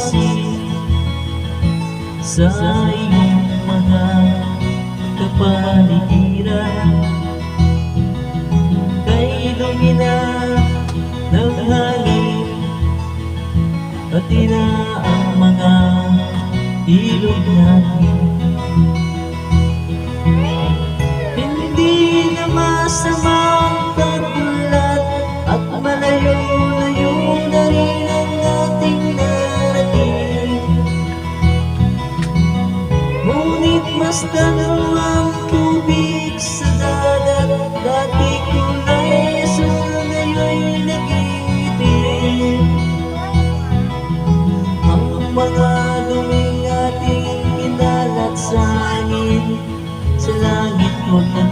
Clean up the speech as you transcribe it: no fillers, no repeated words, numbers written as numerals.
mapansin sa iyong mga kapaligiran. Kay lumina ng hangin, pati na ang mga ilog natin. Hindi na masamang pagbulat at malayo-layo na rin ang ating narating. Ngunit mas dalo ang tubig sa dagat, dati kulay asul, ngayon'y nag-iitim. Ang mga duming ating kinalat sa hangin, sa langit mo na